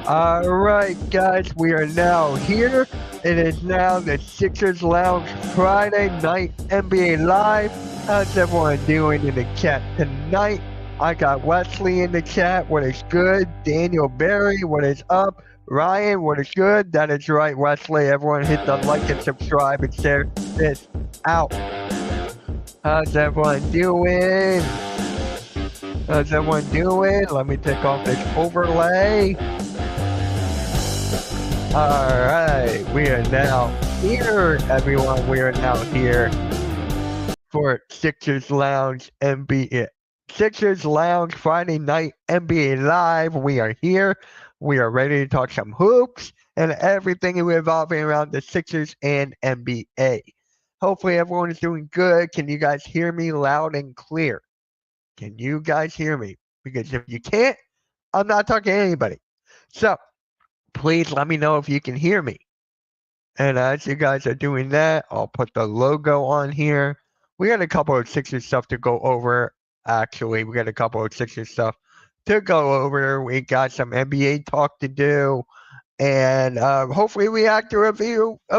All right, guys, we are now here. It is now the Sixers Lounge Friday night NBA Live. How's everyone doing in the chat tonight? I got Wesley in the chat. What is good? Daniel Berry, what is up? Ryan, what is good? That is right, Wesley. Everyone hit the like and subscribe and share this out. How's everyone doing? How's everyone doing? Let me take off this overlay. All right, we are now here, everyone. We are now here for Sixers Lounge NBA. Sixers Lounge Friday night NBA Live. We are here. We are ready to talk some hoops and everything revolving around the Sixers and NBA. Hopefully, everyone is doing good. Can you guys hear me loud and clear? Can you guys hear me? Because if you can't, I'm not talking to anybody. So, please let me know if you can hear me. And as you guys are doing that, I'll put the logo on here. We got a couple of Sixers stuff to go over. Actually, we got a couple of Sixers stuff to go over. We got some NBA talk to do. And hopefully react to a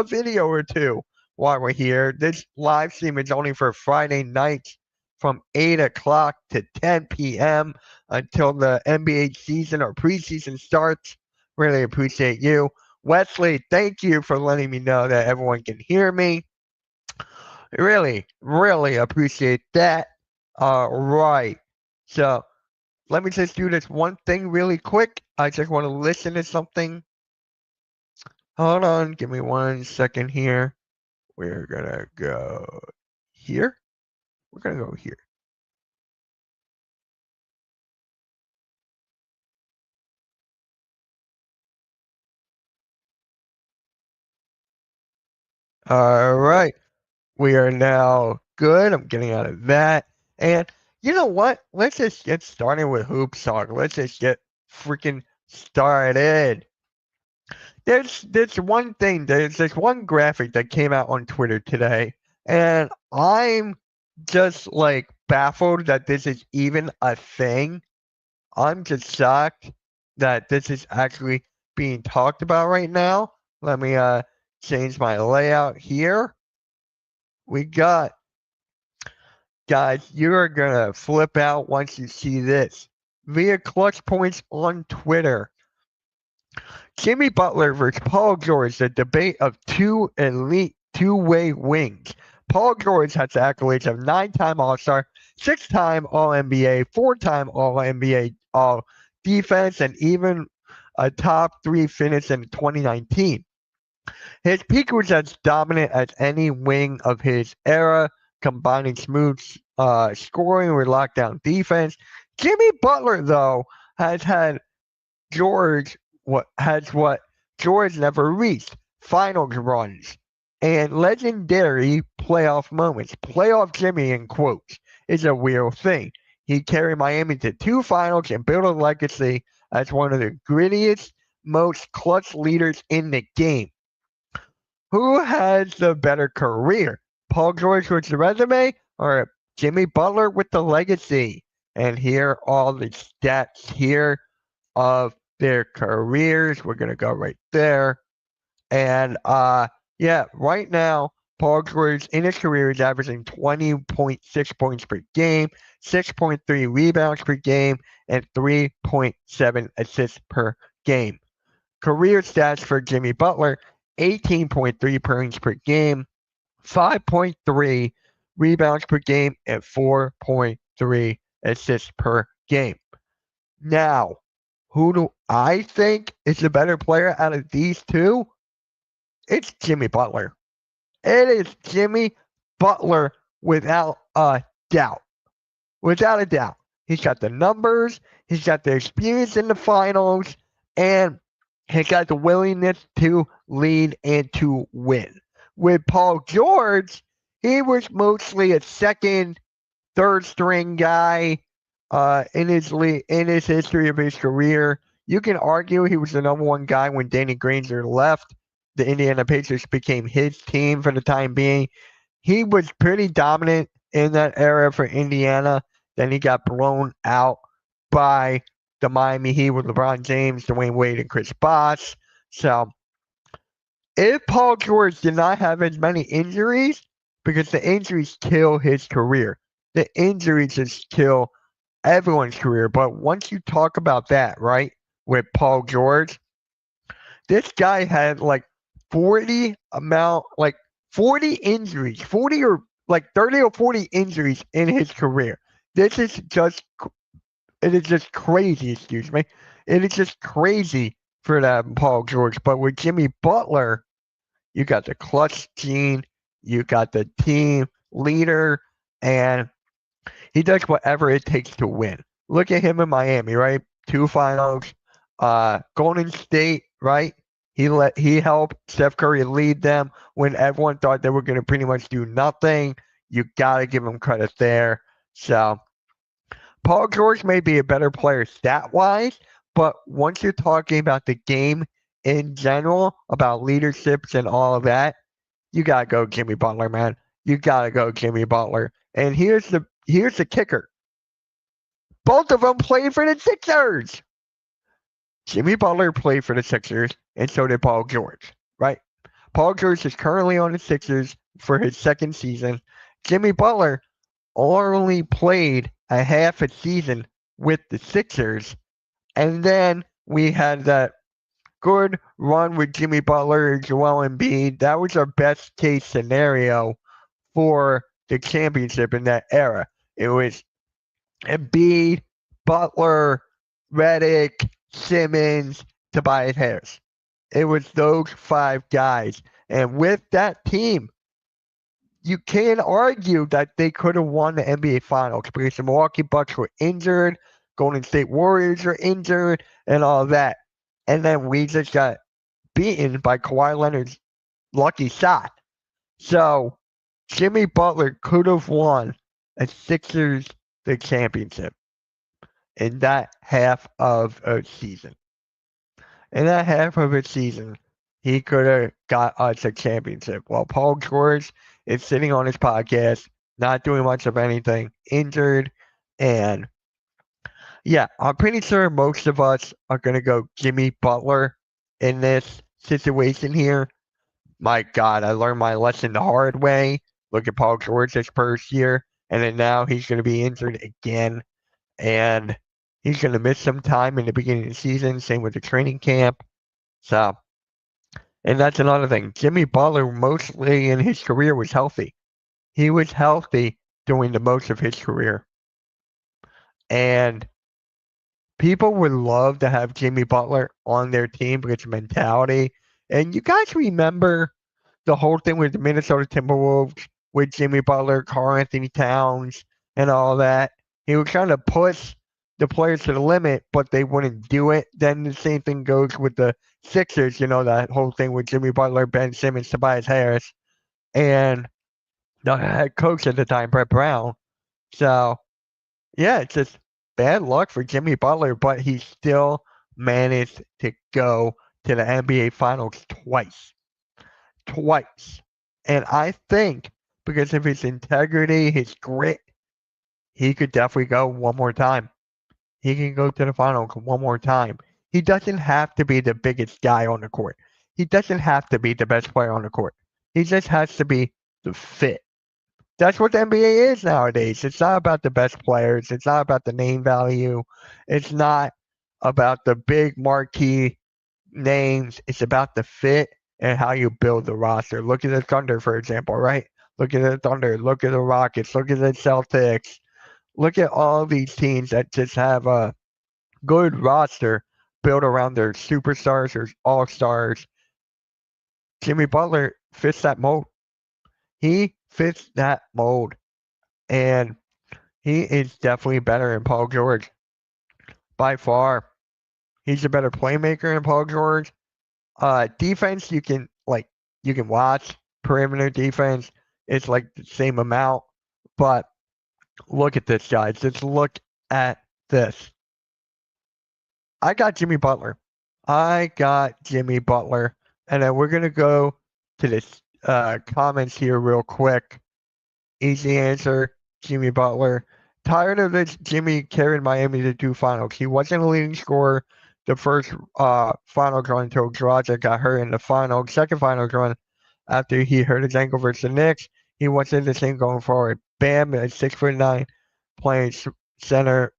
video or two while we're here. This live stream is only for Friday nights from 8 o'clock to 10 p.m. until the NBA season or preseason starts. Really appreciate you. Wesley, thank you for letting me know that everyone can hear me. Really, really appreciate that. All right. So let me just do this one thing really quick. I just want to listen to something. Hold on. Give me 1 second here. We're going to go here. We're going to go here. All right. We are now good. I'm getting out of that. And you know what? Let's just get started with Hoop Talk. Let's just get freaking started. There's this one thing, there's this one graphic that came out on Twitter today, and I'm just like baffled that this is even a thing. I'm just shocked that this is actually being talked about right now. Let me change my layout here. We got, guys, you're gonna flip out once you see this. Via Clutch Points on Twitter. Jimmy Butler versus Paul George, the debate of two elite two-way wings. Paul George has the accolades of 9-time All-Star, 6-time All-NBA, 4-time All-NBA All-Defense, and even a top 3 finish in 2019. His peak was as dominant as any wing of his era, combining smooth scoring with lockdown defense. Jimmy Butler, though, has had what George never reached: finals runs and legendary playoff moments. Playoff Jimmy, in quotes, is a real thing. He carried Miami to 2 finals and built a legacy as one of the grittiest, most clutch leaders in the game. Who has the better career? Paul George with the resume or Jimmy Butler with the legacy? And here are all the stats here of their careers. We're going to go right there. And yeah, right now, Paul George in his career is averaging 20.6 points per game, 6.3 rebounds per game, and 3.7 assists per game. Career stats for Jimmy Butler: 18.3 points per game, 5.3 rebounds per game, and 4.3 assists per game. Now, who do I think is the better player out of these two? It's Jimmy Butler. It is Jimmy Butler without a doubt. Without a doubt. He's got the numbers, he's got the experience in the finals, and he's got the willingness to lead and to win. With Paul George, he was mostly a second, third string guy in his history of his career. You can argue he was the number one guy when Danny Granger left. The Indiana Pacers became his team for the time being. He was pretty dominant in that era for Indiana. Then he got blown out by the Miami Heat with LeBron James, Dwayne Wade, and Chris Bosh. So if Paul George did not have as many injuries, because the injuries kill his career, the injuries just kill everyone's career. But once you talk about that, right, with Paul George, this guy had like 40 injuries, 40 or like 30 or 40 injuries in his career. This is just, it is just crazy, excuse me. It is just crazy for that Paul George. But with Jimmy Butler, you got the clutch gene, you got the team leader, and he does whatever it takes to win. Look at him in Miami, right? 2 finals. Golden State, right? He helped Steph Curry lead them when everyone thought they were going to pretty much do nothing. You got to give him credit there. So Paul George may be a better player stat-wise, but once you're talking about the game in general, about leaderships and all of that, you got to go Jimmy Butler, man. You got to go Jimmy Butler. And here's the kicker. Both of them played for the Sixers. Jimmy Butler played for the Sixers, and so did Paul George, right? Paul George is currently on the Sixers for his second season. Jimmy Butler only played a half a season with the Sixers, and then we had that good run with Jimmy Butler and Joel Embiid. That was our best case scenario for the championship in that era. It was Embiid, Butler, Redick, Simmons, Tobias Harris. It was those 5 guys. And with that team, you can't argue that they could have won the NBA Finals because the Milwaukee Bucks were injured, Golden State Warriors were injured, and all that. And then we just got beaten by Kawhi Leonard's lucky shot. So Jimmy Butler could have won a Sixers the championship in that half of a season. In that half of a season, he could have got us a championship. While Paul George is sitting on his podcast, not doing much of anything, injured, and yeah, I'm pretty sure most of us are going to go Jimmy Butler in this situation here. My God, I learned my lesson the hard way. Look at Paul George this first year, and then now he's going to be injured again, and he's going to miss some time in the beginning of the season. Same with the training camp. So, and that's another thing. Jimmy Butler mostly in his career was healthy. He was healthy during the most of his career, and people would love to have Jimmy Butler on their team because of mentality. And you guys remember the whole thing with the Minnesota Timberwolves with Jimmy Butler, Karl-Anthony Towns, and all that. He was trying to push the players to the limit, but they wouldn't do it. Then the same thing goes with the Sixers, that whole thing with Jimmy Butler, Ben Simmons, Tobias Harris, and the head coach at the time, Brett Brown. So, yeah, it's just bad luck for Jimmy Butler, but he still managed to go to the NBA Finals twice. And I think because of his integrity, his grit, he could definitely go one more time. He can go to the finals one more time. He doesn't have to be the biggest guy on the court. He doesn't have to be the best player on the court. He just has to be the fit. That's what the NBA is nowadays. It's not about the best players. It's not about the name value. It's not about the big marquee names. It's about the fit and how you build the roster. Look at the Thunder, for example, right? Look at the Thunder. Look at the Rockets. Look at the Celtics. Look at all these teams that just have a good roster built around their superstars or all-stars. Jimmy Butler fits that mold. He fits that mold. And he is definitely better than Paul George. By far. He's a better playmaker than Paul George. Defense, you can watch. Perimeter defense, it's like the same amount. But look at this, guys. Just look at this. I got Jimmy Butler. And then we're going to go to this comments here real quick. Easy answer, Jimmy Butler. tired of this Jimmy carrying Miami to 2 finals. He wasn't a leading scorer the first finals run until Dragic got hurt in the final, second finals run after he hurt his ankle versus the Knicks. He wasn't the same going forward. Bam at 6'9", playing center.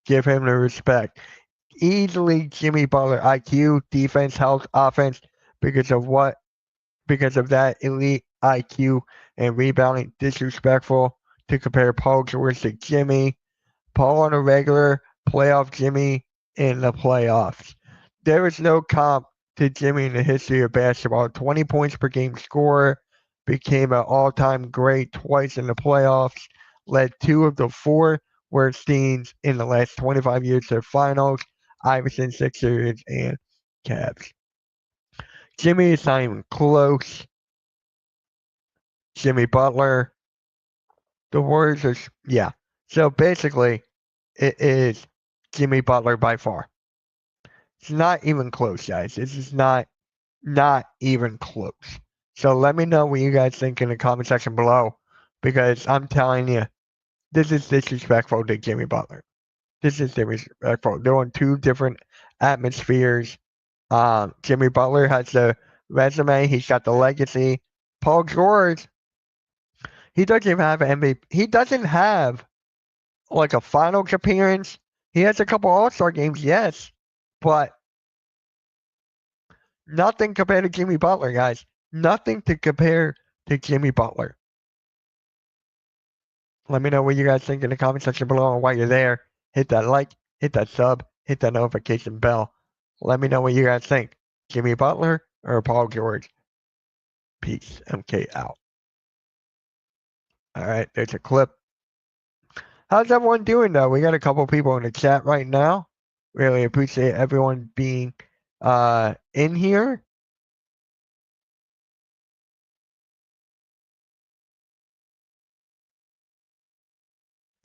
Give him the respect. Easily Jimmy Butler IQ, defense, health, offense, because of that elite IQ and rebounding. Disrespectful to compare Paul George to Jimmy. Paul on a regular, playoff Jimmy in the playoffs. There is no comp to Jimmy in the history of basketball. 20 points per game scorer, became an all-time great twice in the playoffs, led 2 of the 4 worst teams in the last 25 years to the finals, Iverson, Sixers, and Cavs. Jimmy is not even close. Jimmy Butler. The Warriors are, yeah. So basically, it is Jimmy Butler by far. It's not even close, guys. This is not even close. So let me know what you guys think in the comment section below, because I'm telling you, this is disrespectful to Jimmy Butler. This is disrespectful. They're on 2 different atmospheres. Jimmy Butler has the resume. He's got the legacy. Paul George, he doesn't even have an MVP. He doesn't have like a finals appearance. He has a couple All-Star games, yes, but nothing compared to Jimmy Butler, guys. Nothing to compare to Jimmy Butler. Let me know what you guys think in the comment section below, and while you're there, hit that like, hit that sub, hit that notification bell. Let me know what you guys think. Jimmy Butler or Paul George? Peace. MK out. All right, there's a clip. How's everyone doing, though? We got a couple people in the chat right now. Really appreciate everyone being in here.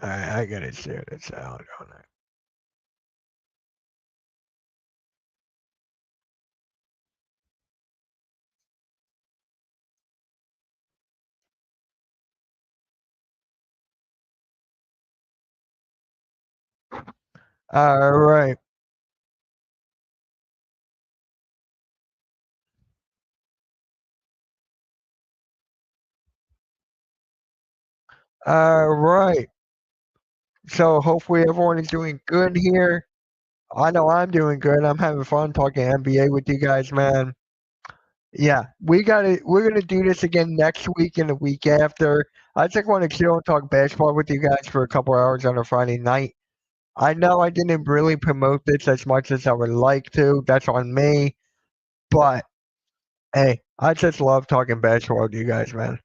All right, I gotta share this out on it. All right. All right. So hopefully everyone is doing good here. I know I'm doing good. I'm having fun talking NBA with you guys, man. Yeah, we're gonna do this again next week and the week after. I just want to chill and talk basketball with you guys for a couple hours on a Friday night. I know I didn't really promote this as much as I would like to. That's on me. But hey, I just love talking basketball with you guys, man.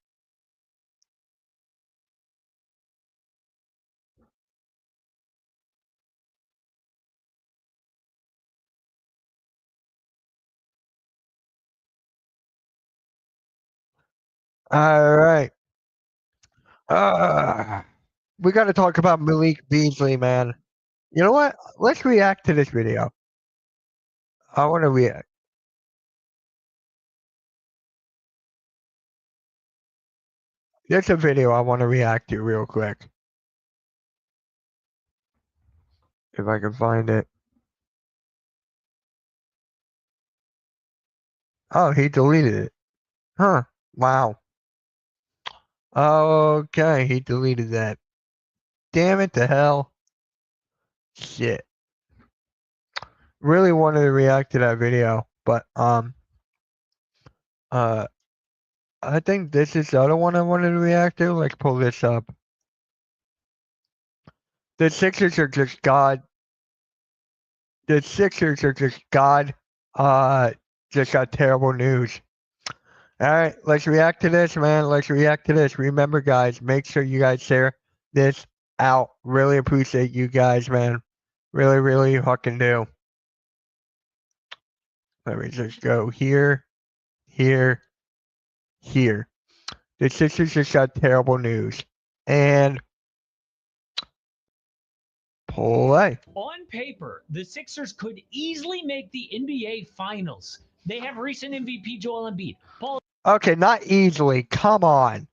All right. We got to talk about Malik Beasley, man. You know what? Let's react to this video. I want to react. There's a video I want to react to real quick. If I can find it. Oh, he deleted it. Huh. Wow. Okay, he deleted that. Damn it to hell. Shit. Really wanted to react to that video, but I think this is the other one I wanted to react to. Let's pull this up. The Sixers are just God. The Sixers are just God. Just got terrible news. All right, let's react to this, man. Let's react to this. Remember, guys, make sure you guys share this out. Really appreciate you guys, man. Really, really fucking do. Let me just go here, here, here. The Sixers just got terrible news. And play. On paper, the Sixers could easily make the NBA Finals. They have recent MVP Joel Embiid. Okay, not easily. Come on.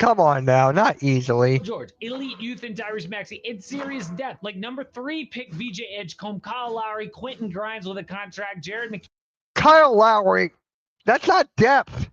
Come on now, not easily. George, elite youth and Tyrese Maxey. It's serious depth. Like number 3 pick VJ Edgecombe, Kyle Lowry, Quentin Grimes with a contract, Jared McKee. Kyle Lowry, that's not depth.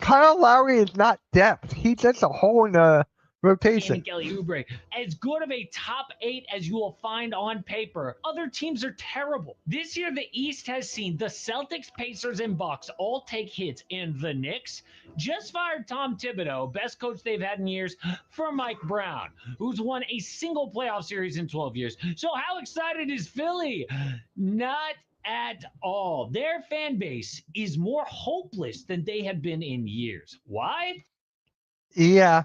Kyle Lowry is not depth. He's just a hole in the rotation. And Kelly Oubre, as good of a top 8 as you will find on paper. Other teams are terrible. This year, the East has seen the Celtics, Pacers, and Bucks all take hits, and the Knicks just fired Tom Thibodeau, best coach they've had in years, for Mike Brown, who's won a single playoff series in 12 years. So how excited is Philly? Not at all. Their fan base is more hopeless than they have been in years. Why? Yeah.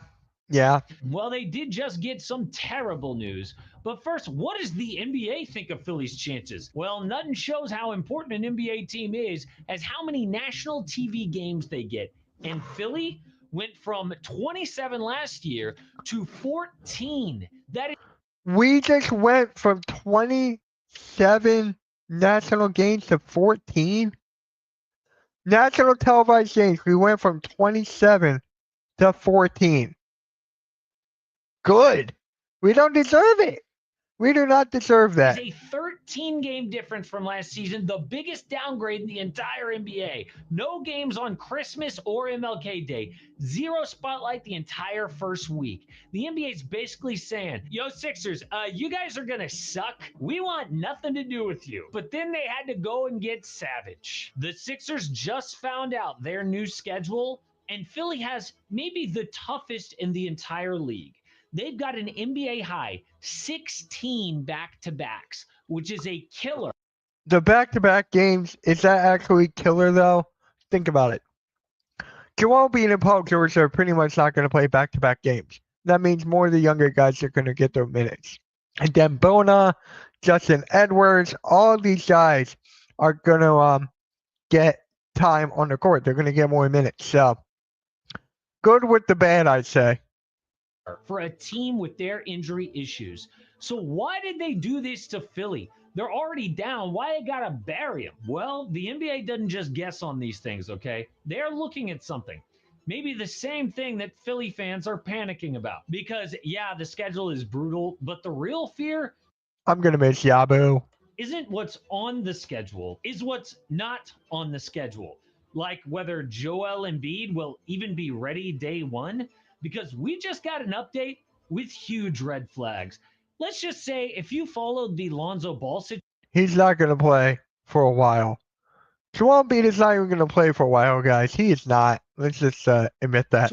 Well, they did just get some terrible news. But first, what does the NBA think of Philly's chances? Well, nothing shows how important an NBA team is as how many national TV games they get. And Philly went from 27 last year to 14. That is We just went from 27 national games to 14. National televised games, we went from 27 to 14. Good. We don't deserve it. We do not deserve that. a 13-game difference from last season, the biggest downgrade in the entire NBA. No games on Christmas or MLK Day. Zero spotlight the entire first week. The NBA is basically saying, yo, Sixers, you guys are going to suck. We want nothing to do with you. But then they had to go and get savage. The Sixers just found out their new schedule, and Philly has maybe the toughest in the entire league. They've got an NBA high 16 back-to-backs, which is a killer. The back-to-back games, is that actually killer though? Think about it. Joel Embiid and Paul George are pretty much not going to play back-to-back games. That means more of the younger guys are going to get their minutes. And then Bona, Justin Edwards, all these guys are going to get time on the court. They're going to get more minutes. So, good with the bad, I'd say. For a team with their injury issues. So why did they do this to Philly? They're already down. Why they gotta bury them? Well, the NBA doesn't just guess on these things, okay? They're looking at something. Maybe the same thing that Philly fans are panicking about. Because, yeah, the schedule is brutal, but the real fear, I'm going to miss Yabu, isn't what's on the schedule, is what's not on the schedule. Like whether Joel Embiid will even be ready day one. Because we just got an update with huge red flags. Let's just say if you followed the Lonzo Ball situation, he's not going to play for a while. Joel Embiid is not even going to play for a while, guys. He is not. Let's just admit that.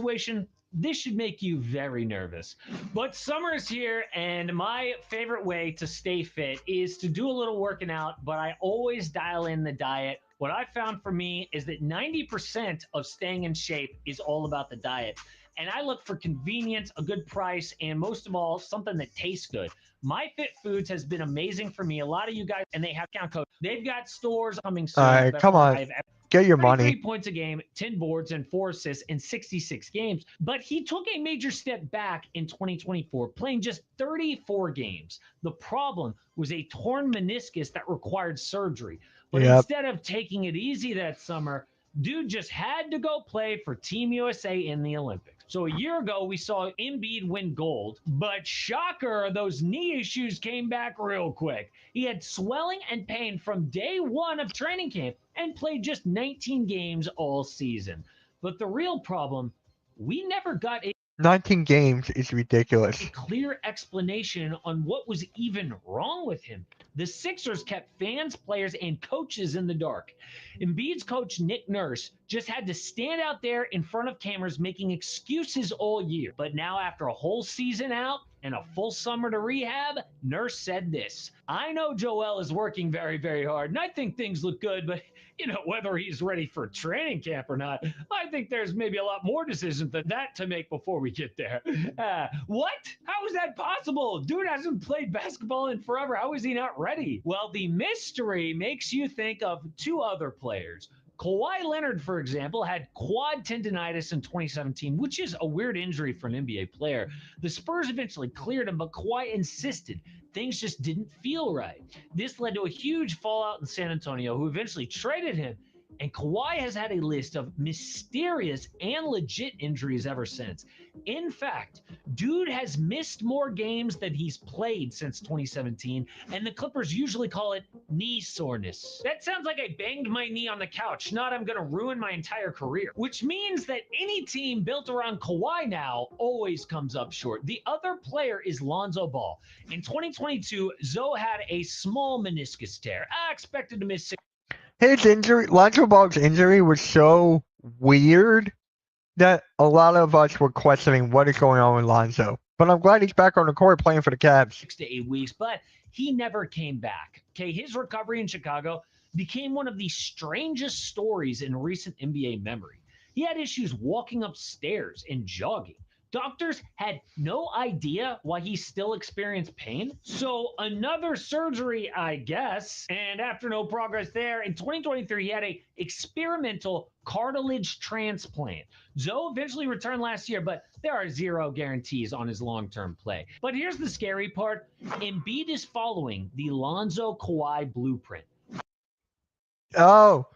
This should make you very nervous. But summer's here, and my favorite way to stay fit is to do a little working out, but I always dial in the diet. What I found for me is that 90% of staying in shape is all about the diet. And I look for convenience, a good price, and most of all, something that tastes good. MyFitFoods has been amazing for me. A lot of you guys, and they have discount code. They've got stores coming soon. All right, come on. Get your money. 3 points a game, 10 boards, and 4 assists in 66 games. But he took a major step back in 2024, playing just 34 games. The problem was a torn meniscus that required surgery. But instead of taking it easy that summer, dude just had to go play for Team USA in the Olympics. So a year ago, we saw Embiid win gold, but shocker, those knee issues came back real quick. He had swelling and pain from day one of training camp and played just 19 games all season. But the real problem, we never got 19 games is ridiculous. A clear explanation on what was even wrong with him. The Sixers kept fans, players, and coaches in the dark. Embiid's coach, Nick Nurse, just had to stand out there in front of cameras making excuses all year. But now, after a whole season out and a full summer to rehab, Nurse said this: I know Joel is working very, very hard, and I think things look good, but whether he's ready for training camp or not, I think there's maybe a lot more decisions than that to make before we get there. What? How is that possible? Dude hasn't played basketball in forever. How is he not ready? Well, the mystery makes you think of 2 other players. Kawhi Leonard, for example, had quad tendonitis in 2017, which is a weird injury for an NBA player. The Spurs eventually cleared him, but Kawhi insisted things just didn't feel right. This led to a huge fallout in San Antonio, who eventually traded him. And Kawhi has had a list of mysterious and legit injuries ever since. In fact, dude has missed more games than he's played since 2017, and the Clippers usually call it knee soreness. That sounds like I banged my knee on the couch, not I'm going to ruin my entire career. Which means that any team built around Kawhi now always comes up short. The other player is Lonzo Ball. In 2022, Zoe had a small meniscus tear. I expected to miss His injury, Lonzo Ball's injury, was so weird that a lot of us were questioning what is going on with Lonzo. But I'm glad he's back on the court playing for the Cavs. 6 to 8 weeks, but he never came back. Okay, his recovery in Chicago became one of the strangest stories in recent NBA memory. He had issues walking upstairs and jogging. Doctors had no idea why he still experienced pain. So, another surgery, I guess. And after no progress there, in 2023, he had a experimental cartilage transplant. Zoe eventually returned last year, but there are zero guarantees on his long-term play. But here's the scary part. Embiid is following the Lonzo Kawhi blueprint. Oh,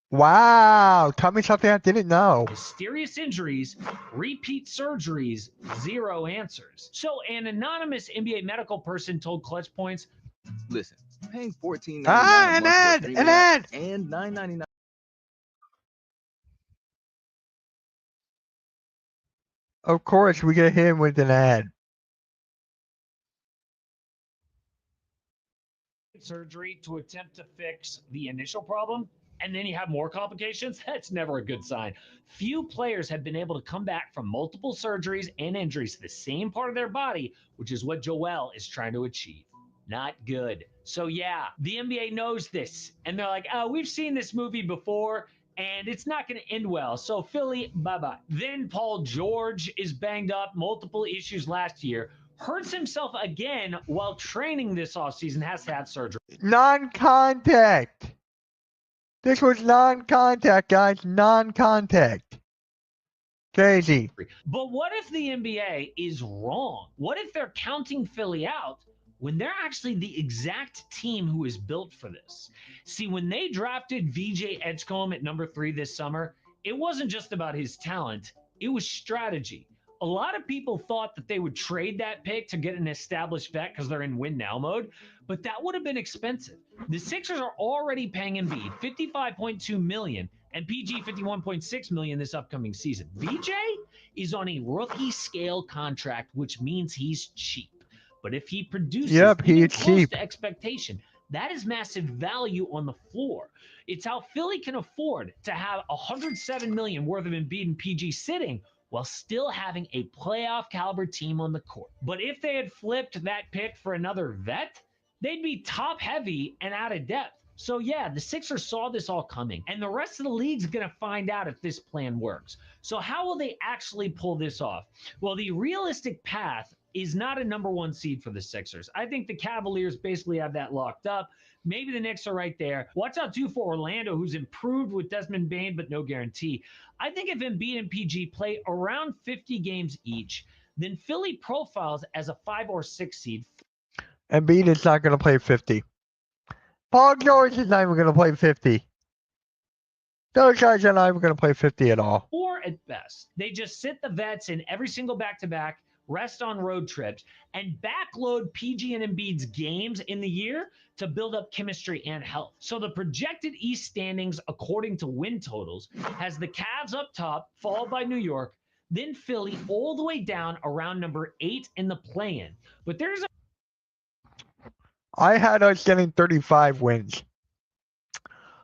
wow. Tell me something I didn't know. Mysterious injuries, repeat surgeries, zero answers. So an anonymous NBA medical person told Clutch Points, Listen, paying $14.99 Ah, a an month for a ad, streaming an app ad. and $9.99. Of course, we get him with an ad. surgery to attempt to fix the initial problem, and then you have more complications, that's never a good sign. Few players have been able to come back from multiple surgeries and injuries to the same part of their body, which is what Joel is trying to achieve. Not good. So, yeah, the NBA knows this, and they're like, oh, we've seen this movie before. And it's not going to end well. So, Philly, bye bye. Then Paul George is banged up, multiple issues last year, hurts himself again while training this offseason, has to have surgery. Non-contact. This was non-contact, guys. Non-contact. Crazy. But what if the NBA is wrong? What if they're counting Philly out when they're actually the exact team who is built for this? See, when they drafted VJ Edgecombe at number 3 this summer, it wasn't just about his talent, it was strategy. A lot of people thought that they would trade that pick to get an established vet because they're in win now mode, but that would have been expensive. The Sixers are already paying Embiid $55.2 million and PG $51.6 million this upcoming season. VJ is on a rookie scale contract, which means he's cheap. But if he produces Yep, even he's close cheap. to expectation, that is massive value on the floor. It's how Philly can afford to have $107 million worth of Embiid and PG sitting while still having a playoff caliber team on the court. But if they had flipped that pick for another vet, they'd be top heavy and out of depth. So yeah, the Sixers saw this all coming, and the rest of the league's going to find out if this plan works. So how will they actually pull this off? Well, the realistic path is not a number 1 seed for the Sixers. I think the Cavaliers basically have that locked up. Maybe the Knicks are right there. Watch out too for Orlando, who's improved with Desmond Bane, but no guarantee. I think if Embiid and PG play around 50 games each, then Philly profiles as a 5 or 6 seed. Embiid is not going to play 50. Paul George is not even going to play 50. Those guys are not even going to play 50 at all. Or at best, they just sit the vets in every single back-to-back, rest on road trips, and backload PG and Embiid's games in the year to build up chemistry and health. So the projected East standings, according to win totals, has the Cavs up top, followed by New York, then Philly all the way down around number 8 in the play-in. But there's a I had us getting 35 wins.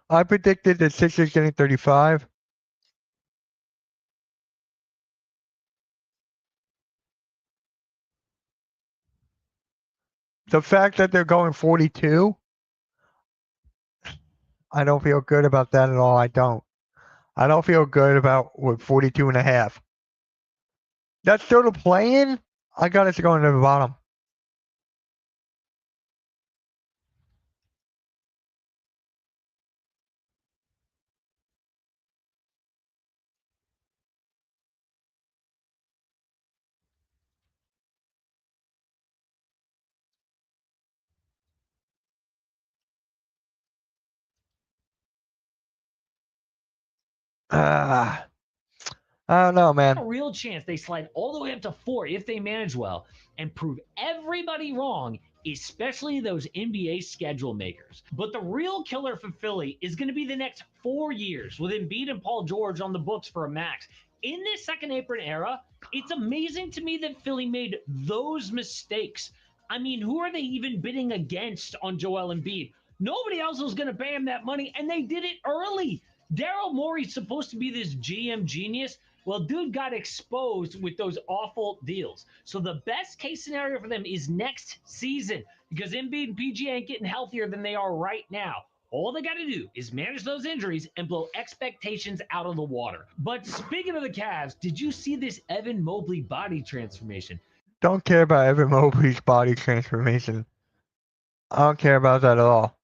I predicted the Sixers getting 35. The fact that they're going 42, I don't feel good about that at all. I don't. I don't feel good about with 42 and a half. That's still the play-in. I got us going to the bottom. I don't know, man. A real chance they slide all the way up to 4 if they manage well and prove everybody wrong, especially those NBA schedule makers. But the real killer for Philly is going to be the next 4 years with Embiid and Paul George on the books for a max. In this second apron era, it's amazing to me that Philly made those mistakes. I mean, who are they even bidding against on Joel Embiid? Nobody else was going to pay him that money, and they did it early. Daryl Morey's supposed to be this GM genius. Well, dude got exposed with those awful deals. So the best case scenario for them is next season because Embiid and PG ain't getting healthier than they are right now. All they got to do is manage those injuries and blow expectations out of the water. But speaking of the Cavs, did you see this Evan Mobley body transformation? Don't care about Evan Mobley's body transformation. I don't care about that at all.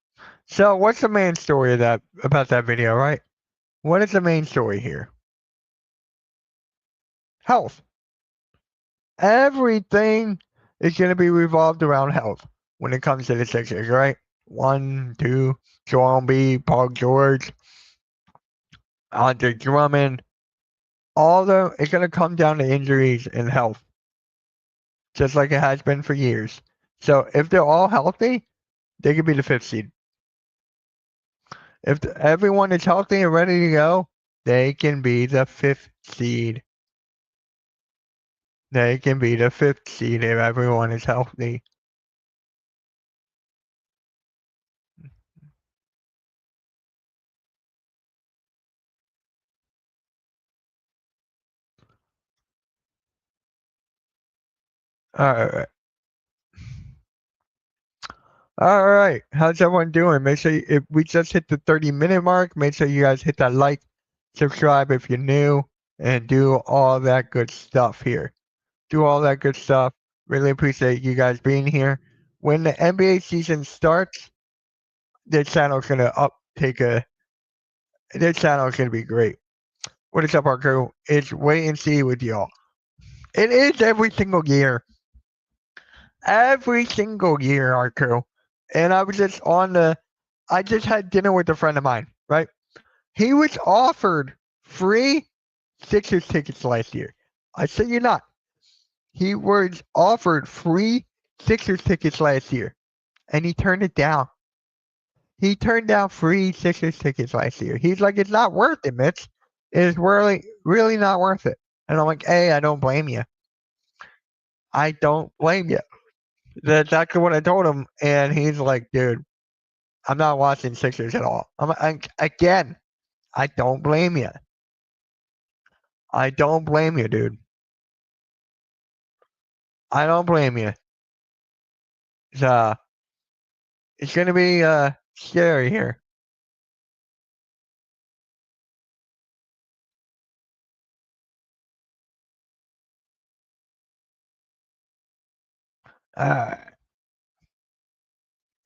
So, what's the main story of that about that video, right? What is the main story here? Health. Everything is going to be revolved around health when it comes to the Sixers, right? 1, 2, Joel Embiid, Paul George, Andre Drummond. It's going to come down to injuries and health, just like it has been for years. So if they're all healthy, they could be the 5th seed. If everyone is healthy and ready to go, they can be the 5th seed. They can be the 5th seed if everyone is healthy. Alright. Alright. How's everyone doing? Make sure if we just hit the 30-minute mark, make sure you guys hit that like, subscribe if you're new, and do all that good stuff here. Do all that good stuff. Really appreciate you guys being here. When the NBA season starts, this channel's gonna this channel is gonna be great. What is up, our crew? It's wait and see with y'all. It is every single year. Every single year, our crew. And I was just I just had dinner with a friend of mine, right? He was offered free Sixers tickets last year. I said you're not. He was offered free Sixers tickets last year, and he turned it down. He turned down free Sixers tickets last year. He's like, it's not worth it, Mitch. It's really not worth it. And I'm like, hey, I don't blame you. I don't blame you. That's exactly what I told him. And he's like, dude, I'm not watching Sixers at all. Again, I don't blame you. I don't blame you, dude. I don't blame you. It's going to be scary here.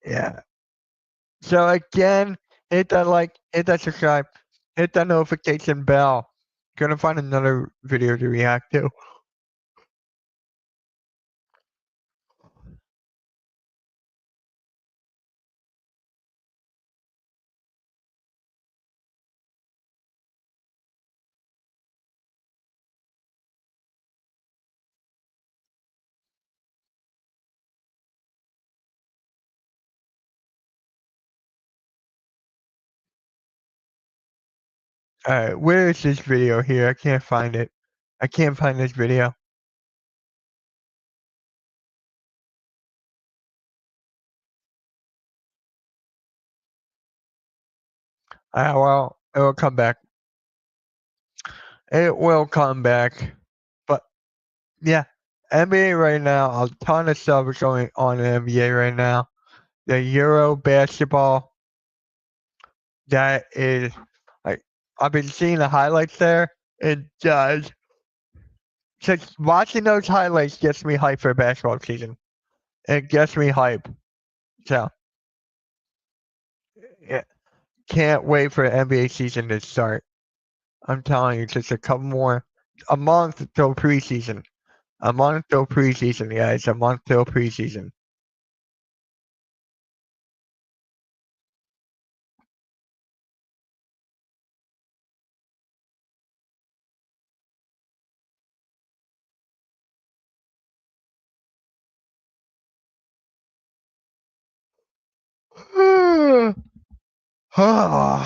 Yeah. So again, hit that like, hit that subscribe, hit that notification bell. Gonna find another video to react to. Alright, where is this video here? I can't find it. I can't find this video. Well, it will come back. It will come back. But yeah, NBA right now, a ton of stuff is going on in NBA right now. The Euro basketball, that is like, I've been seeing the highlights there. It does. Just watching those highlights gets me hyped for basketball season. It gets me hype. So yeah, can't wait for the NBA season to start. I'm telling you, just a month till preseason. A month till preseason, guys. A month till preseason. I'm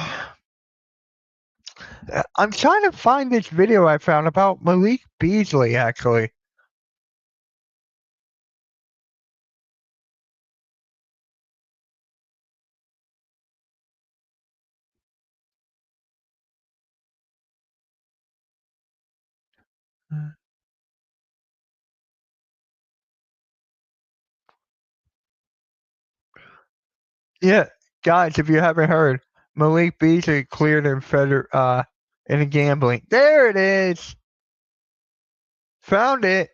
trying to find this video I found about Malik Beasley, actually. Yeah, guys, if you haven't heard, Malik Beasley cleared in gambling. There it is. Found it.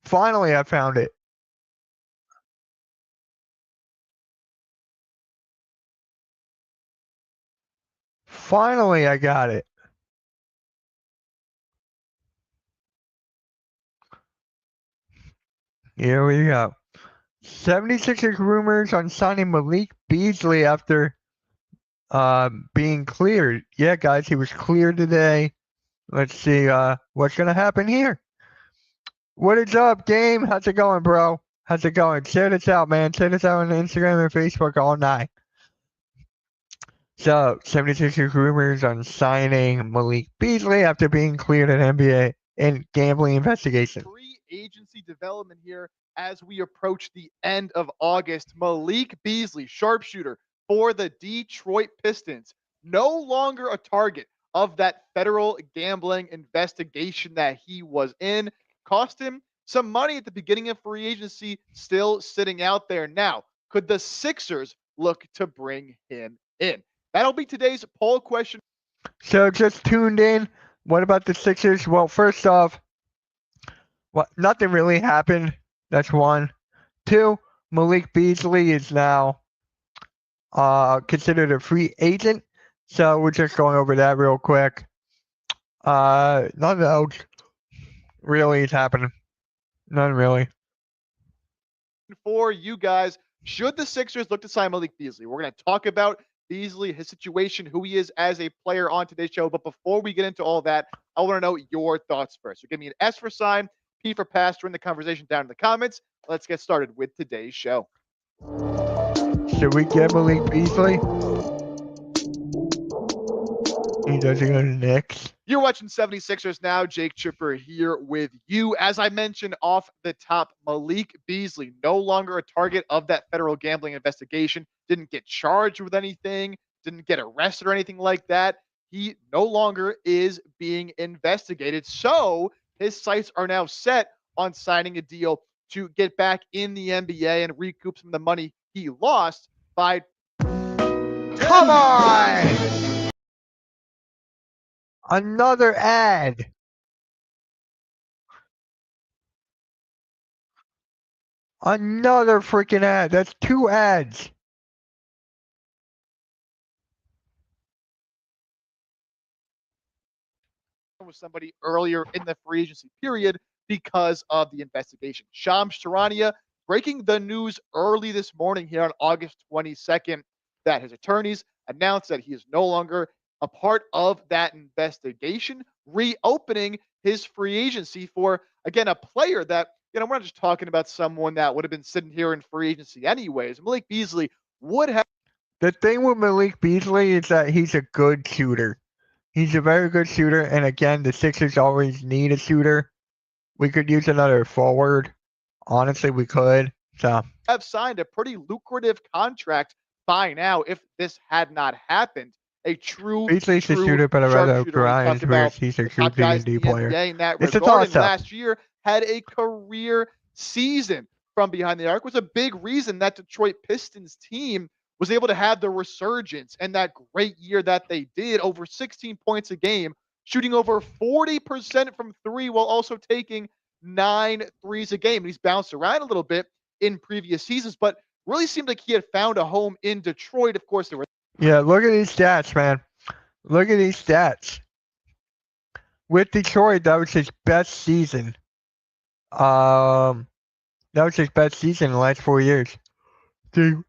Finally, I found it. Finally, I got it. Here we go. 76ers rumors on signing Malik Beasley after being cleared. Yeah, guys, he was cleared today. Let's see what's going to happen here. What is up, Game? How's it going, bro? How's it going? Share this out, man. Share this out on Instagram and Facebook all night. So, 76ers rumors on signing Malik Beasley after being cleared in NBA and gambling investigation. Free agency development here as we approach the end of August. Malik Beasley, sharpshooter for the Detroit Pistons, no longer a target of that federal gambling investigation that he was in. Cost him some money at the beginning of free agency, still sitting out there now. Could the Sixers look to bring him in? That'll be today's poll question. So just tuned in. What about the Sixers? Well, first off, nothing really happened. That's one. Two, Malik Beasley is now considered a free agent. So we're just going over that real quick. Nothing else really is happening. None really. For you guys, should the Sixers look to sign Malik Beasley? We're going to talk about Beasley, his situation, who he is as a player on today's show. But before we get into all that, I want to know your thoughts first. So give me an S for sign, P for pass. Join the conversation down in the comments. Let's get started with today's show. Should we get Malik Beasley? He doesn't go to Knicks. You're watching 76ers now. Jake Chipper here with you. As I mentioned off the top, Malik Beasley, no longer a target of that federal gambling investigation, didn't get charged with anything, didn't get arrested or anything like that. He no longer is being investigated. So his sights are now set on signing a deal to get back in the NBA and recoup some of the money he lost by. Come on! Another ad. Another freaking ad. That's two ads. With somebody earlier in the free agency period because of the investigation. Shams Charania breaking the news early this morning here on August 22nd that his attorneys announced that he is no longer a part of that investigation, reopening his free agency for, again, a player that, we're not just talking about someone that would have been sitting here in free agency anyways. Malik Beasley would have. The thing with Malik Beasley is that he's a good shooter. He's a very good shooter, and again, the Sixers always need a shooter. We could use another forward. Honestly, we could. So have signed a pretty lucrative contract by now if this had not happened. A true Beasley's a shooter, but I'd rather Brian because he's a true D&D player. In that it's regard, a last year had a career season from behind the arc, was a big reason that Detroit Pistons team was able to have the resurgence and that great year that they did, over 16 points a game, shooting over 40% from three while also taking 9 threes a game. And he's bounced around a little bit in previous seasons, but really seemed like he had found a home in Detroit. Of course, there were. Yeah, look at these stats, man. Look at these stats. With Detroit, that was his best season. That was his best season in the last 4 years. Dude.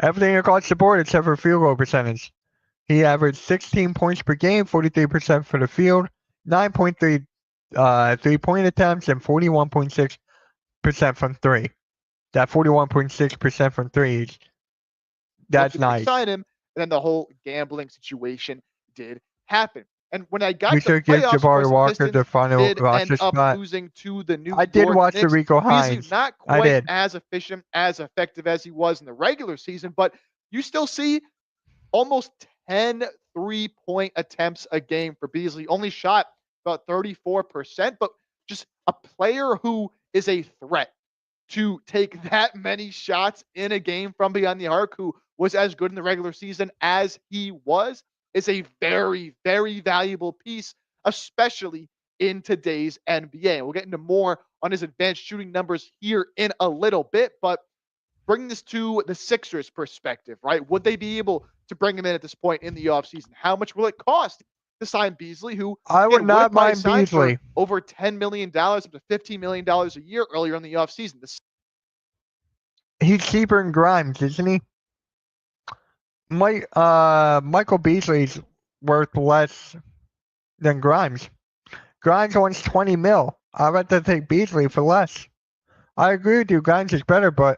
Everything across the board except for field goal percentage. He averaged 16 points per game, 43% for the field, 9.3 3-point attempts, and 41.6% from three. That 41.6% from three is That's looking to nice. sign him, and then the whole gambling situation did happen. And when I got We to the should give playoffs, of course, Jabari the Walker Pistons the final did end roster up spot. losing to the New I did York watch the Knicks. Rico Beasley Hines. not I quite did. as efficient, as effective as he was in the regular season, but you still see almost 10 3-point attempts a game for Beasley. Only shot about 34%, but just a player who is a threat to take that many shots in a game from beyond the arc, who was as good in the regular season as he was, is a very, very valuable piece, especially in today's NBA. And we'll get into more on his advanced shooting numbers here in a little bit, but bring this to the Sixers perspective, right? Would they be able to bring him in at this point in the offseason? How much will it cost to sign Beasley, who I would not probably mind sign Beasley. for over $10 million, up to $15 million a year earlier in the offseason? He's cheaper than Grimes, isn't he? Michael Beasley's worth less than Grimes. Grimes wants 20 mil. I'd rather take Beasley for less. I agree with you. Grimes is better, but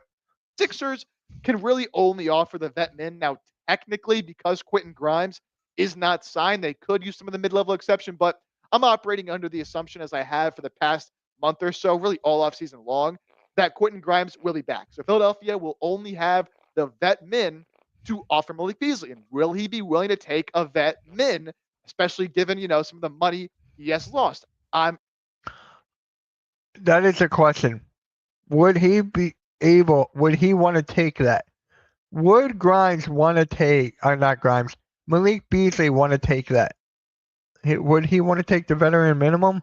Sixers can really only offer the vet min. Now, technically, because Quentin Grimes is not signed, they could use some of the mid-level exception, but I'm operating under the assumption, as I have for the past month or so, really all offseason long, that Quentin Grimes will be back. So Philadelphia will only have the vet min to offer Malik Beasley. And will he be willing to take a vet min, especially given, some of the money he has lost? that is a question. Would he want to take that? Would Grimes want to take, or not Grimes, Malik Beasley want to take that? Would he want to take the veteran minimum?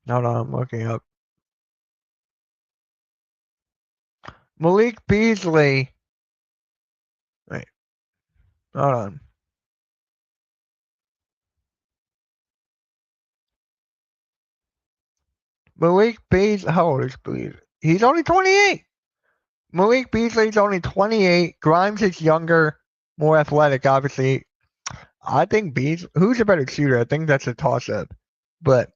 Hold on, I'm looking up. Malik Beasley. Wait. Hold on. Malik Beasley. How old is Beasley? He's only 28. Malik Beasley's only 28. Grimes is younger, more athletic, obviously. I think Beasley. Who's a better shooter? I think that's a toss-up. But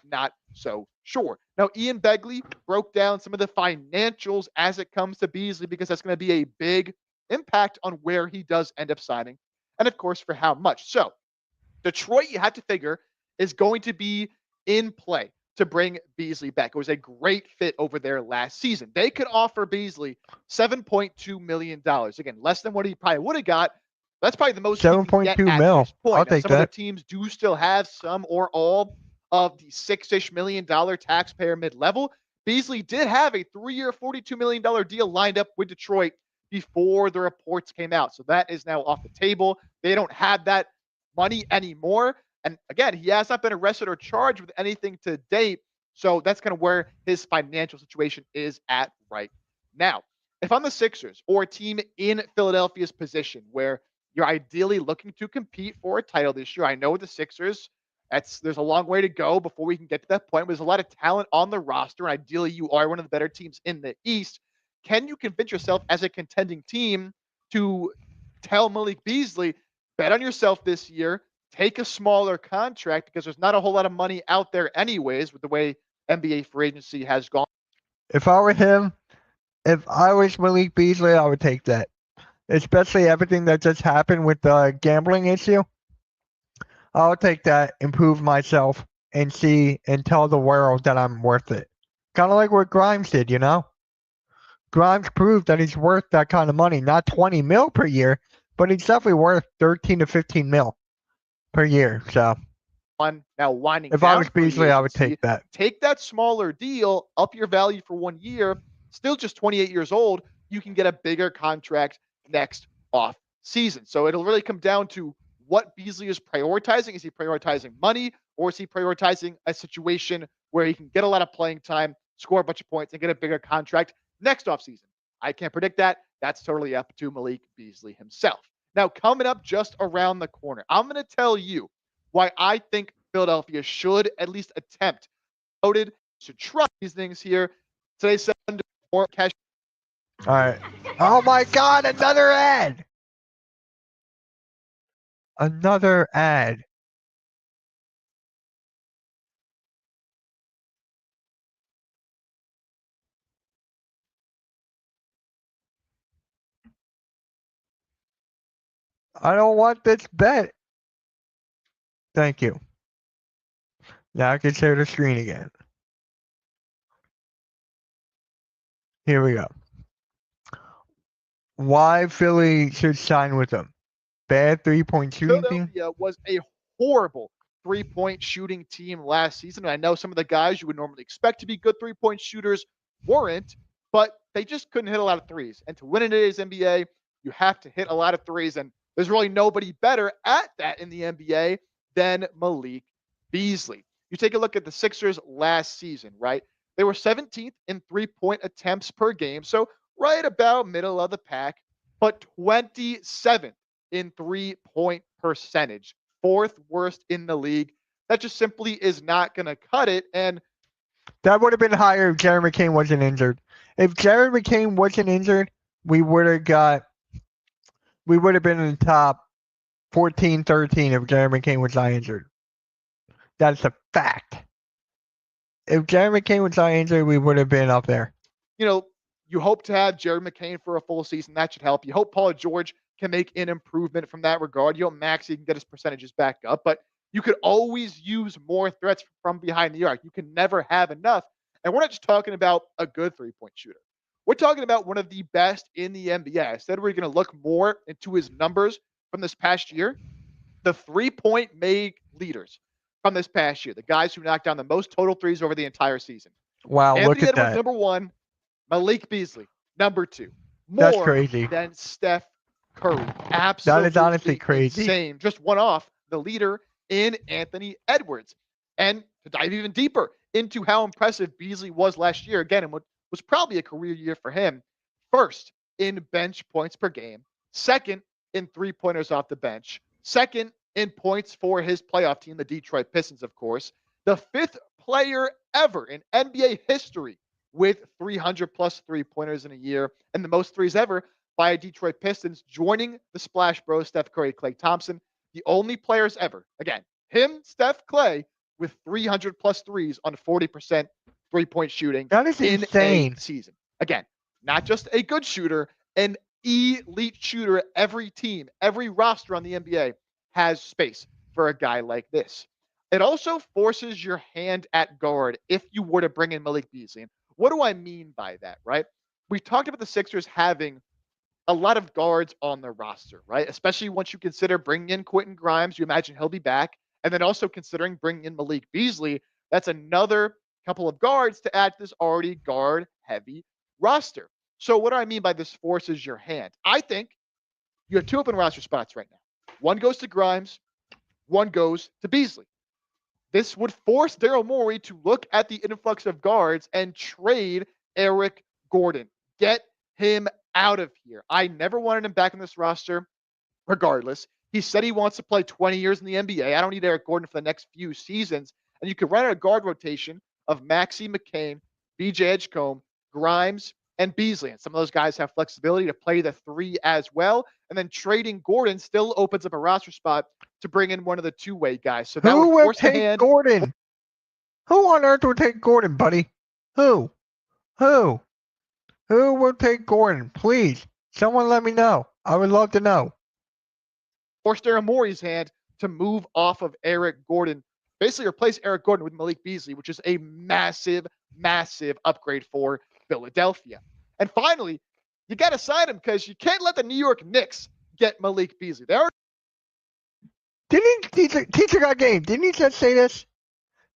not so sure. Now, Ian Begley broke down some of the financials as it comes to Beasley, because that's going to be a big impact on where he does end up signing, and of course, for how much. So, Detroit, you have to figure, is going to be in play to bring Beasley back. It was a great fit over there last season. They could offer Beasley $7.2 million. Again, less than what he probably would have got. That's probably the most he can get 7.2 at mil. this point. I'll Now, take some other that. teams do still have some or all of the $6-ish million taxpayer mid-level. Beasley did have a 3-year, $42 million deal lined up with Detroit before the reports came out. So that is now off the table. They don't have that money anymore. And again, he has not been arrested or charged with anything to date. So that's kind of where his financial situation is at right now. If I'm the Sixers or a team in Philadelphia's position where you're ideally looking to compete for a title this year, I know the Sixers, there's a long way to go before we can get to that point. There's a lot of talent on the roster, and ideally you are one of the better teams in the East. Can you convince yourself as a contending team to tell Malik Beasley, bet on yourself this year, take a smaller contract, because there's not a whole lot of money out there anyways with the way NBA free agency has gone? If I were him, if I was Malik Beasley, I would take that. Especially everything that just happened with the gambling issue. I'll take that, improve myself, and see and tell the world that I'm worth it. Kind of like what Grimes did, Grimes proved that he's worth that kind of money. Not 20 mil per year, but he's definitely worth 13 to 15 mil per year. So Now winding if I down was free Beasley, I would agency, take that. take that smaller deal, up your value for 1 year, still just 28 years old. You can get a bigger contract next off season. So it'll really come down to what Beasley is prioritizing. Is he prioritizing money, or is he prioritizing a situation where he can get a lot of playing time, score a bunch of points, and get a bigger contract next off season? I can't predict that. That's totally up to Malik Beasley himself. Now, coming up just around the corner, I'm going to tell you why I think Philadelphia should at least attempt to try these things here. Today's more cash. All right. Oh my God, another ad. Another ad. I don't want this bet. Thank you. Now I can share the screen again. Here we go. Why Philly should sign with them? Bad 3-point shooting team? Philadelphia was a horrible 3-point shooting team last season. I know some of the guys you would normally expect to be good 3-point shooters weren't, but they just couldn't hit a lot of threes. And to win in today's NBA, you have to hit a lot of threes. And there's really nobody better at that in the NBA than Malik Beasley. You take a look at the Sixers last season, right? They were 17th in 3-point attempts per game. So right about middle of the pack, but 27th in 3-point percentage, 4th worst in the league. That just simply is not going to cut it. And that would have been higher if Jared McCain wasn't injured. If Jared McCain wasn't injured, we would have been in the top 14, 13 if Jared McCain was not injured. That's a fact. If Jared McCain was not injured, we would have been up there. You hope to have Jared McCain for a full season. That should help. You hope Paul George can make an improvement from that regard. You hope Maxey can get his percentages back up, but you could always use more threats from behind the arc. You can never have enough. And we're not just talking about a good 3-point shooter. We're talking about one of the best in the NBA. I said we're going to look more into his numbers from this past year. The 3-point made leaders from this past year, the guys who knocked down the most total threes over the entire season. Wow, Anthony look at Edwards, that. number 1. Malik Beasley, number 2. That's More crazy. than Steph Curry. Absolutely That is honestly crazy. insane. Just one off the leader in Anthony Edwards. And to dive even deeper into how impressive Beasley was last year, again, and what was probably a career year for him, first in bench points per game, second in 3-pointers off the bench, second in points for his playoff team, the Detroit Pistons, of course, the 5th player ever in NBA history with 300-plus 3-pointers in a year, and the most threes ever by a Detroit Pistons, joining the Splash Bros, Steph Curry, Klay Thompson, the only players ever, again, him, Steph, Klay, with 300-plus threes on 40% 3-point shooting That is in insane. a season. Again, not just a good shooter, an elite shooter. Every team, every roster on the NBA has space for a guy like this. It also forces your hand at guard if you were to bring in Malik Beasley. And what do I mean by that, right? We talked about the Sixers having a lot of guards on their roster, right? Especially once you consider bringing in Quentin Grimes, you imagine he'll be back. And then also considering bringing in Malik Beasley, that's another couple of guards to add to this already guard-heavy roster. So what do I mean by this forces your hand? I think you have 2 open roster spots right now. One goes to Grimes, one goes to Beasley. This would force Daryl Morey to look at the influx of guards and trade Eric Gordon. Get him out of here. I never wanted him back in this roster, regardless. He said he wants to play 20 years in the NBA. I don't need Eric Gordon for the next few seasons. And you could run a guard rotation of Maxey McCain, BJ Edgecombe, Grimes, and Beasley. And some of those guys have flexibility to play the 3 as well. And then trading Gordon still opens up a roster spot to bring in one of the 2-way guys. So that Who would will force the take hand. Gordon? Who on earth will take Gordon, buddy? Who? Who will take Gordon? Please, someone let me know. I would love to know. Force Daryl Morey's hand to move off of Eric Gordon. Basically replace Eric Gordon with Malik Beasley, which is a massive, massive upgrade for Philadelphia. And finally, you got to sign him because you can't let the New York Knicks get Malik Beasley. Didn't teacher got game? Didn't you just say this?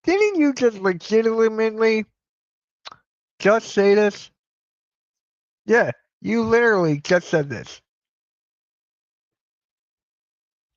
Didn't you just legitimately just say this? Yeah, you literally just said this.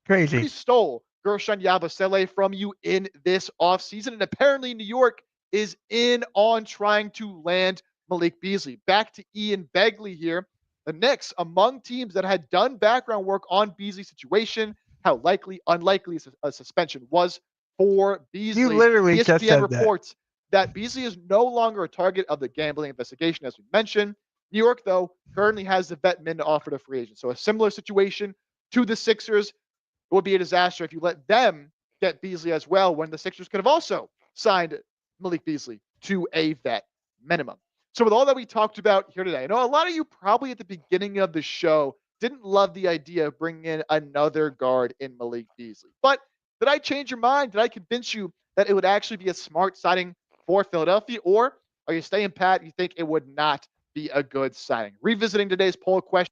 He Crazy. stole Gershon Yabusele from you in this offseason. And apparently New York is in on trying to land Malik Beasley. Back to Ian Begley here. The Knicks, among teams that had done background work on Beasley's situation, how likely, unlikely a suspension was for Beasley. You literally ESPN just said that. reports that Beasley is no longer a target of the gambling investigation, as we mentioned. New York, though, currently has the vet min to offer to free agents. So a similar situation to the Sixers. It would be a disaster if you let them get Beasley as well, when the Sixers could have also signed Malik Beasley to a vet minimum. So with all that we talked about here today, I know a lot of you probably at the beginning of the show didn't love the idea of bringing in another guard in Malik Beasley. But did I change your mind? Did I convince you that it would actually be a smart signing for Philadelphia? Or are you staying pat? You think it would not be a good signing? Revisiting today's poll question.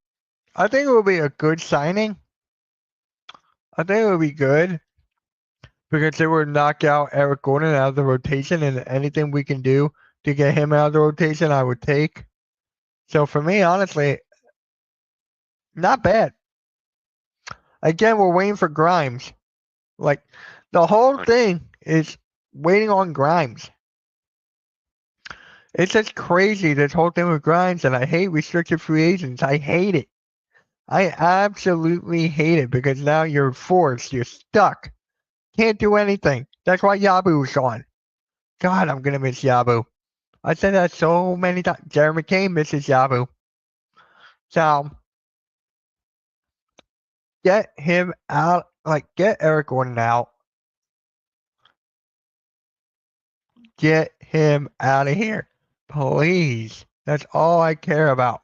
I think it will be a good signing. I think it will be good because it would knock out Eric Gordon out of the rotation, and anything we can do to get him out of the rotation, I would take. So for me, honestly, not bad. Again, we're waiting for Grimes. Like, the whole thing is waiting on Grimes. It's just crazy, this whole thing with Grimes, and I hate restricted free agents. I hate it. I absolutely hate it because now you're forced. You're stuck. Can't do anything. That's why Yabu's gone. God, I'm going to miss Yabu. I said that so many times. Jeremy Kane misses Yabu. So, get him out. Like, get Eric Gordon out. Get him out of here. Please. That's all I care about.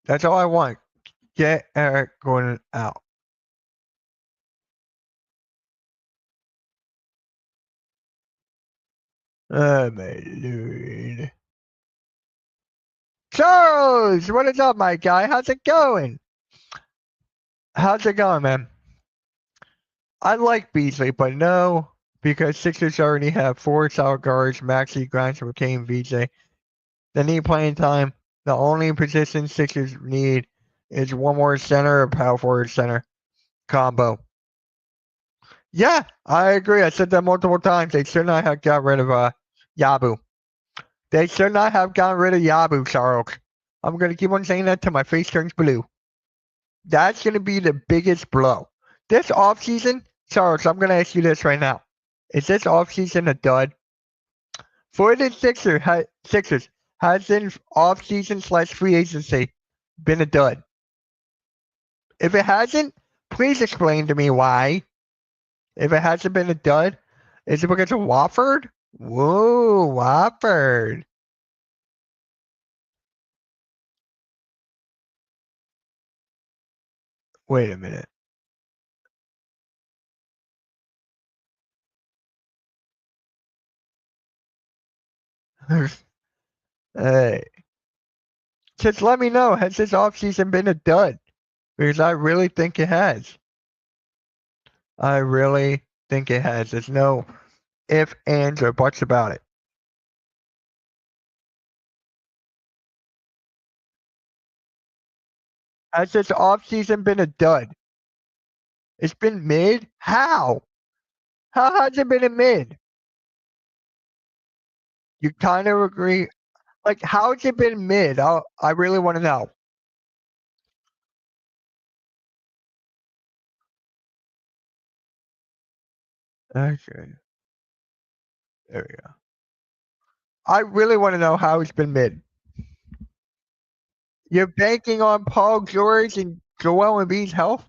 That's all I want. Get Eric Gordon out. Oh, my lord. Charles, what is up, my guy? How's it going? How's it going, man? I like Beasley, but no, because Sixers already have 4 solid guards, Maxey, Grimes, McCain, VJ. They need playing time. The only position Sixers need is one more center or power forward center combo. Yeah, I agree. I said that multiple times. They should not have got rid of Yabu. They should not have gotten rid of Yabu, Charles. I'm going to keep on saying that till my face turns blue. That's going to be the biggest blow. This offseason, Charles, I'm going to ask you this right now. Is this offseason a dud? For the Sixers, has this offseason / free agency been a dud? If it hasn't, please explain to me why. If it hasn't been a dud, is it because of Wofford? Whoa, Wofford. Wait a minute. Hey. Just let me know, has this offseason been a dud? Because I really think it has. I really think it has. There's no ifs, ands, or buts about it. Has this offseason been a dud? It's been mid? How? How has it been a mid? You kind of agree. Like, how has it been mid? I really want to know. Okay. There we go. I really want to know how it's been mid. You're banking on Paul George and Joel Embiid's health?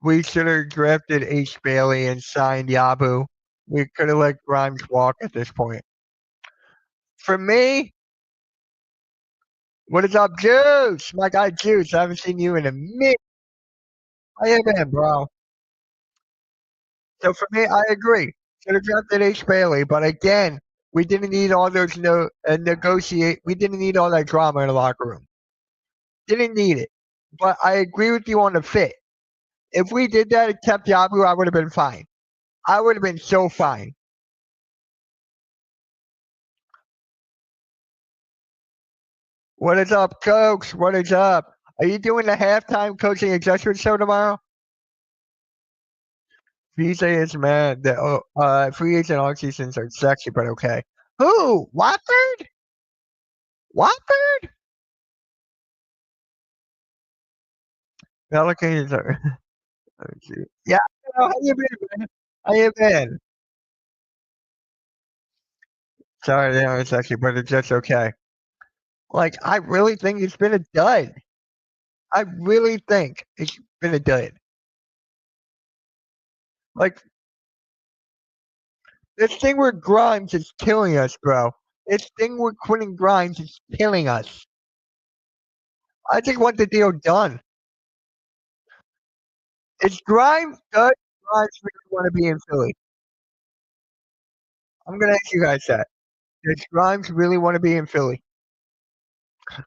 We should have drafted H. Bailey and signed Yabu. We could have let Grimes walk at this point. For me, what is up, Juice? My guy Juice. I haven't seen you in a minute. How you been, bro? So for me, I agree. Should have drafted H. Bailey, but again, we didn't need all those negotiate. We didn't need all that drama in the locker room. Didn't need it. But I agree with you on the fit. If we did that and kept Yabu, I would have been fine. I would have been so fine. What is up, Coach? What is up? Are you doing the halftime coaching adjustment show tomorrow? VJ is mad that free agent all seasons are sexy, but okay. Who? Watford? Watford? Pelicans are. Yeah. How you been, man? How you been? Sorry, they aren't sexy, but it's just okay. Like, I really think it's been a dud. I really think it's been a dud. Like, this thing with Grimes is killing us, bro. This thing with Quentin Grimes is killing us. I just want the deal done. Does Grimes really want to be in Philly? I'm gonna ask you guys that. Does Grimes really want to be in Philly?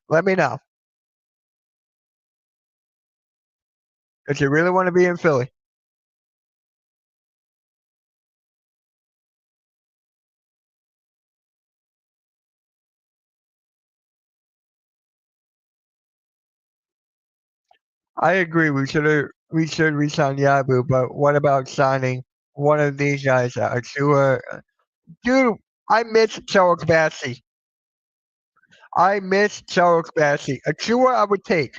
Let me know. Does he really want to be in Philly? I agree. We should resign Yabu, but what about signing one of these guys, Achua? Dude, I miss Charles Bassey. Achua, I would take.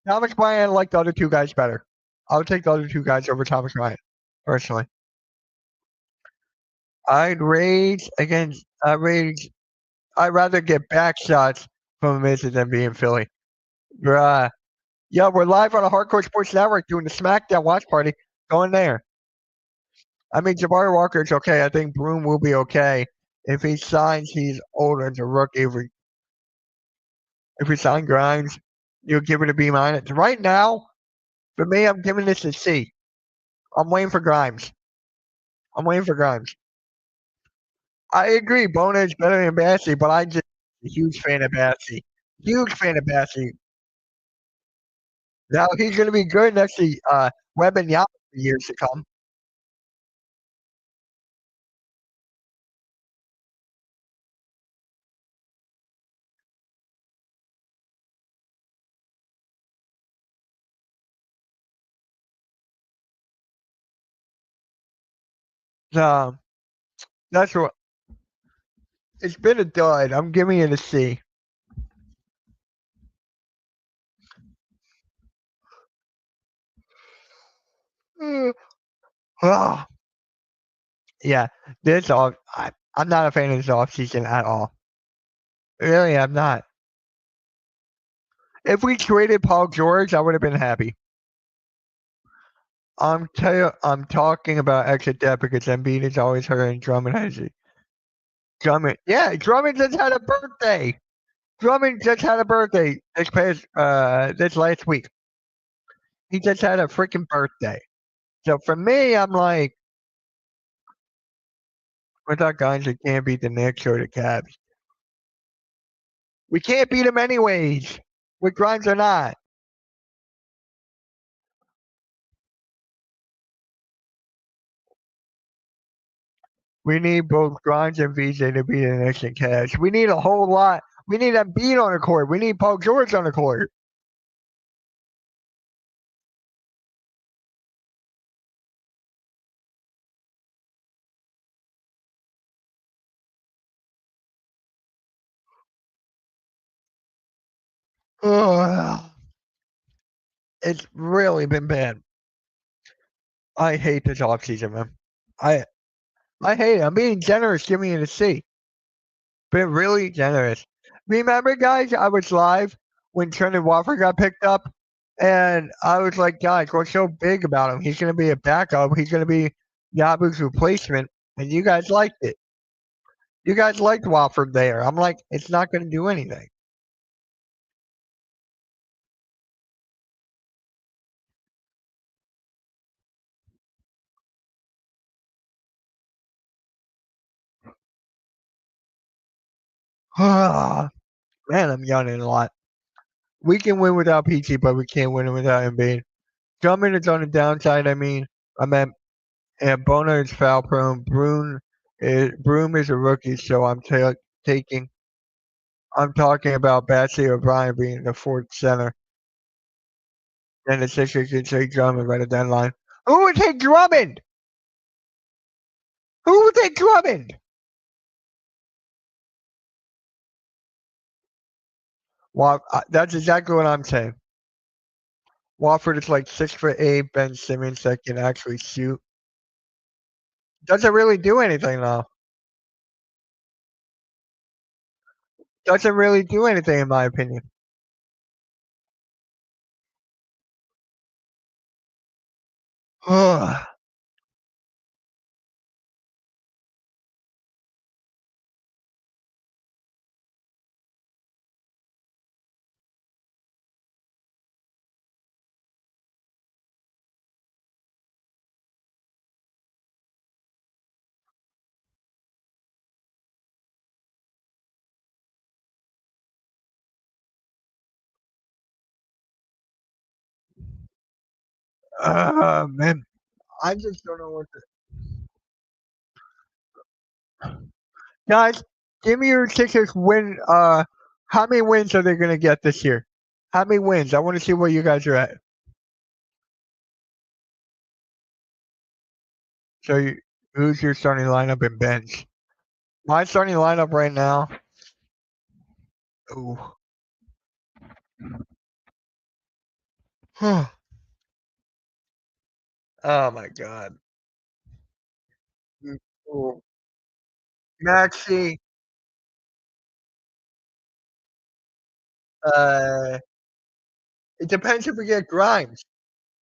Thomas Bryant, I like the other two guys better. I would take the other two guys over Thomas Bryant, personally. I'd rage against. I'd rather get back shots from a misses than be in Philly. Bruh. Yeah, we're live on a Hardcore Sports Network doing the SmackDown watch party. Going there. I mean, Jabari Walker's okay. I think Broom will be okay. If he signs, he's older as a rookie. If we sign Grimes, you'll give it a B minus. Right now, for me, I'm giving this a C. I'm waiting for Grimes. I agree. Bona is better than Bassey, but I'm just a huge fan of Bassey. Now he's going to be good next to Webb and Yap for years to come. So that's what it's been a dud. I'm giving it a C. Oh, yeah, this off. I'm not a fan of this offseason at all. Really, I'm not. If we traded Paul George, I would have been happy. I'm talking about extra depth because Embiid is always hurt and Drummond has it. Drummond just had a birthday. This last week. He just had a freaking birthday. So for me, I'm like, without guys that can't beat the Knicks or the Cavs. We can't beat them anyways, with Grimes or not. We need both Grimes and VJ to beat the Knicks and Cavs. We need a whole lot. We need Embiid on the court. We need Paul George on the court. Ugh. It's really been bad. I hate this offseason, man. I I hate it. I'm being generous, giving it a C. Been really generous. Remember, guys, I was live when Trendon Watford got picked up, and I was like, guys, what's so big about him? He's going to be a backup. He's going to be Yabu's replacement, and you guys liked it. You guys liked Watford there. I'm like, it's not going to do anything. Man, I'm yawning a lot. We can win without PG, but we can't win without Embiid. Drummond is on the downside. I meant, and Bona is foul prone. Broom is a rookie, so taking. I'm talking about Batsy O'Brien being the fourth center. And the Sixers can take Drummond right at that line. Who would take Drummond? Who would take Drummond? Well, that's exactly what I'm saying. Wofford is like 6'8", Ben Simmons that can actually shoot. Doesn't really do anything though. Doesn't really do anything in my opinion. Ugh. Man, I just don't know what to. Guys, give me your Sixers win. How many wins are they going to get this year? How many wins? I want to see where you guys are at. So, who's your starting lineup and bench? My starting lineup right now. Ooh. Oh my God. Ooh. Maxi. Uh, it depends if we get Grimes.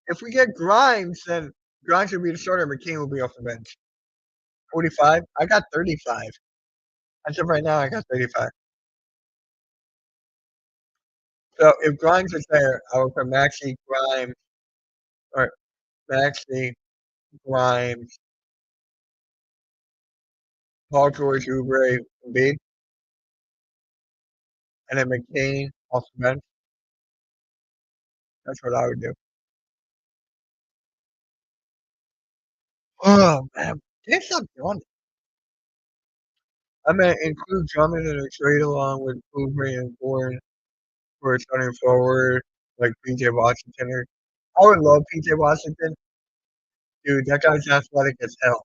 If we get Grimes, then Grimes will be the starter. McKean will be off the bench. 45. I got 35. As of right now, I got 35. So if Grimes is there, I would put Maxi, Grimes, or Maxi, Grimes, Paul George, Oubre, Embiid, and then McCain off the bench. That's what I would do. Oh man, can't stop yawning. I'm gonna include Drummond in a trade along with Oubre and Gordon for a starting forward like PJ Washington. I would love PJ Washington. Dude, that guy's athletic as hell.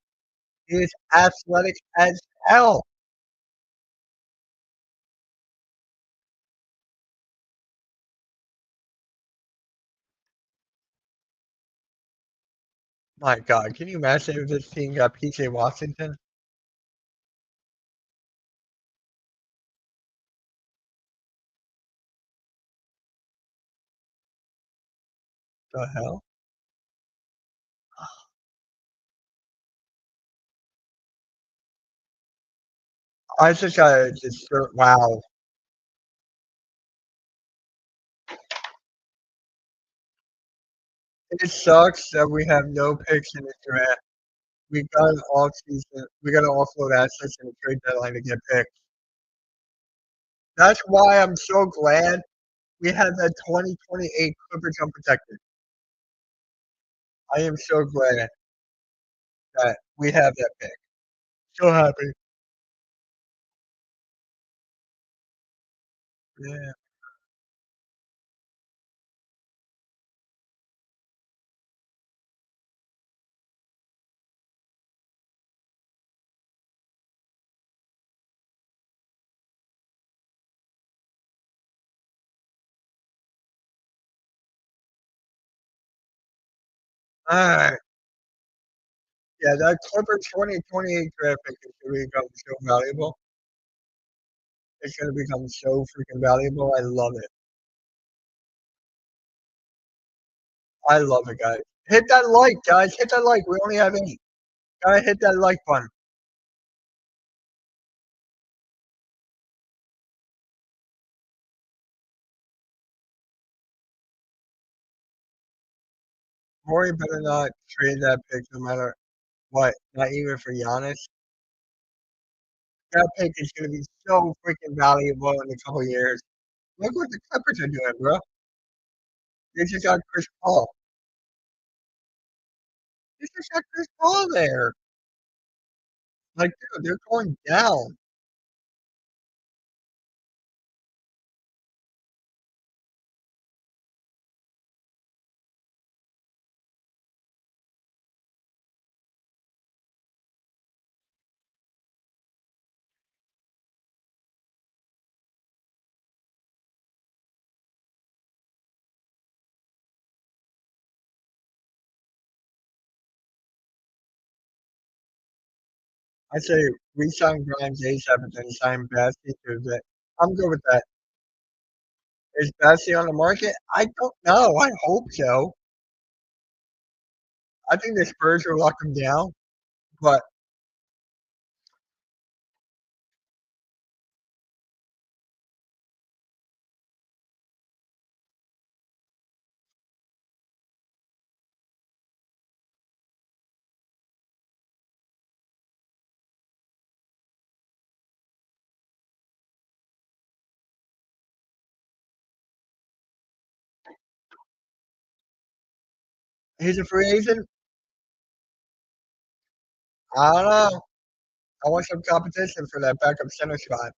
He is athletic as hell. My God, can you imagine if this team got PJ Washington? The hell? I just gotta just wow. It sucks that we have no picks in the draft. We got an off season. We got to offload assets in the trade deadline to get picks. That's why I'm so glad we had that 2028 Clippers unprotected. I am so glad that we have that pick. So happy. Yeah. All right. Yeah, that Clippers 2028 draft pick is going to become so valuable. It's going to become so freaking valuable. I love it. I love it, guys. Hit that like, guys. Hit that like. We only have 8. Gotta hit that like button. Corey better not trade that pick no matter what. Not even for Giannis. That pick is going to be so freaking valuable in a couple years. Look what the Clippers are doing, bro. They just got Chris Paul. They just got Chris Paul there. Like, dude, they're going down. I say re-sign Grimes ASAP and then sign Bassey to that. I'm good with that. Is Bassey on the market? I don't know. I hope so. I think the Spurs will lock him down, but He's a free agent? I don't know. I want some competition for that backup center spot.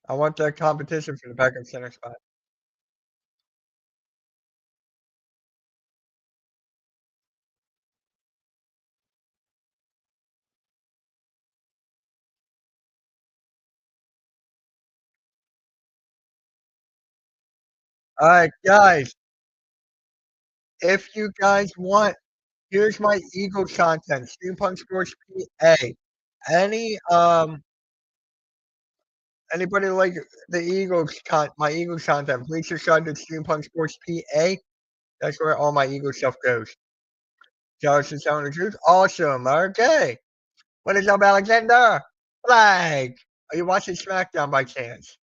I want that competition for the backup center spot. Alright, guys, if you guys want, here's my Eagles content, Steampunk Sports PA. Any anybody like the my Eagles content, please subscribe to Steampunk Sports PA. That's where all my Eagles stuff goes. Jealous is telling the truth. Awesome. Okay. What is up, Alexander? Flag. Are you watching SmackDown by chance?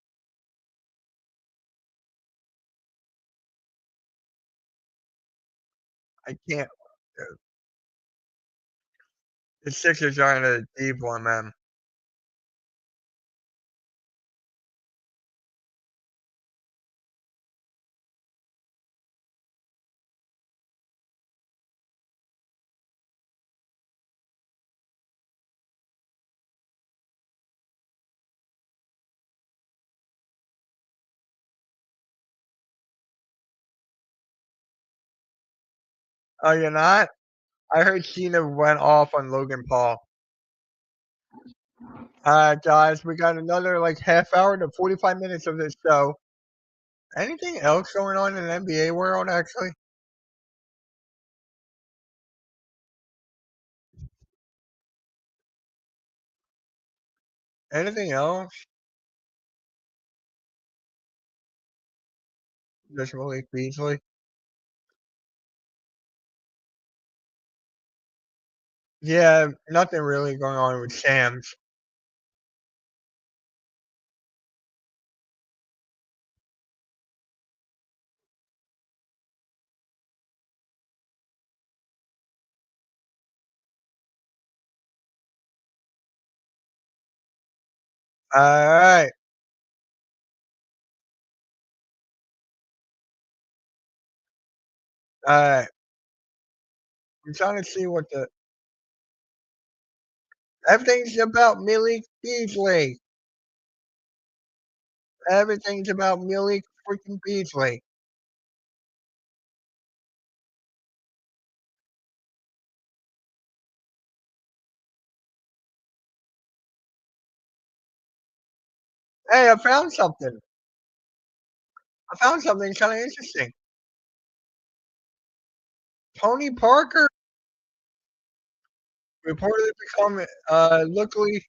I can't. The Sixers aren't a deep one, man. Oh, you're not? I heard Cena went off on Logan Paul. Alright, guys, we got another like half hour to 45 minutes of this show. Anything else going on in the NBA world, actually? Anything else? Just Malik Beasley? Yeah, nothing really going on with Shams. Alright. Alright. I'm trying to see what the everything's about Malik Beasley. Everything's about Malik freaking Beasley. Hey, I found something. I found something kind of interesting. Tony Parker reportedly become luckily.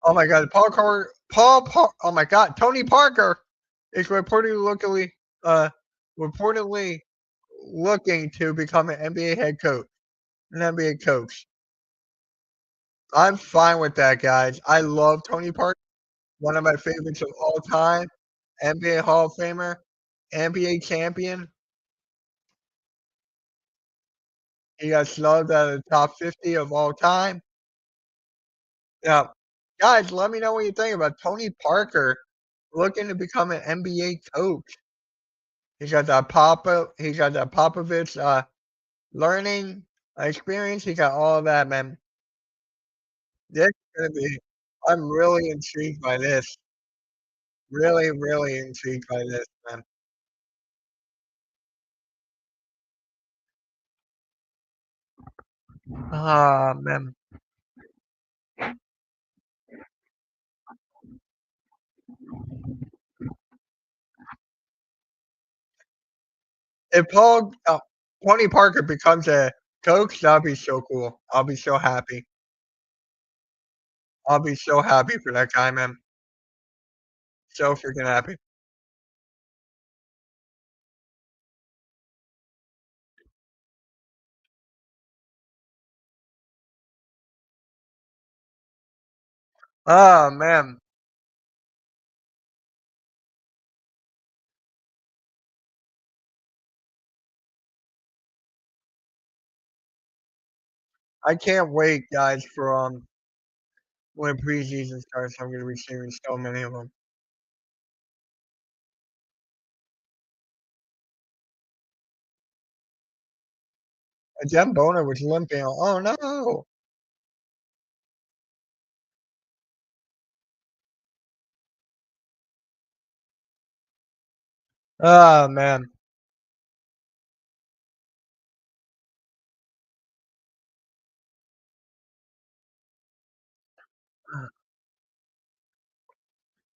Oh my God, oh my God, Tony Parker is uh reportedly looking to become an NBA head coach, an NBA coach. I'm fine with that, guys. I love Tony Parker, one of my favorites of all time. NBA Hall of Famer, NBA champion. He got snubbed out of the top 50 of all time. Now, guys, let me know what you think about Tony Parker looking to become an NBA coach. He's got that Popovich learning experience. He got all of that, man. This is gonna be I'm really intrigued by this. Really, really intrigued by this, man. Ah, man. If Tony Parker becomes a coach, that'll be so cool. I'll be so happy. I'll be so happy for that guy, man. So freaking happy. Oh, man. I can't wait, guys, for when preseason starts. I'm gonna be seeing so many of them. And Jem Boner was limping. Oh no. Oh man.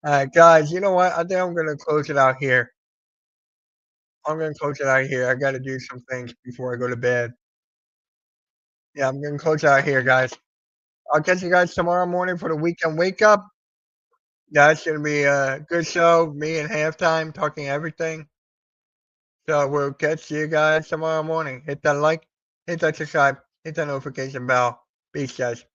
All right, guys, you know what? I think I'm gonna close it out here. I'm gonna close it out here. I gotta do some things before I go to bed. Yeah, I'm gonna close it out here, guys. I'll catch you guys tomorrow morning for the weekend wake up. Yeah, it's gonna be a good show. Me and halftime talking everything. So we'll catch you guys tomorrow morning. Hit that like, hit that subscribe, hit that notification bell. Peace, guys.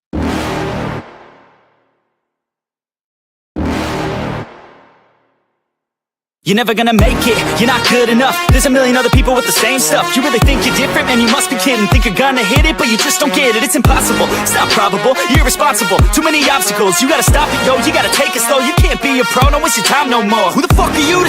You're never gonna make it, you're not good enough. There's a million other people with the same stuff. You really think you're different? Man, you must be kidding. Think you're gonna hit it, but you just don't get it. It's impossible, it's not probable, you're irresponsible. Too many obstacles, you gotta stop it, yo. You gotta take it slow, you can't be a pro. Don't waste your time no more. Who the fuck are you to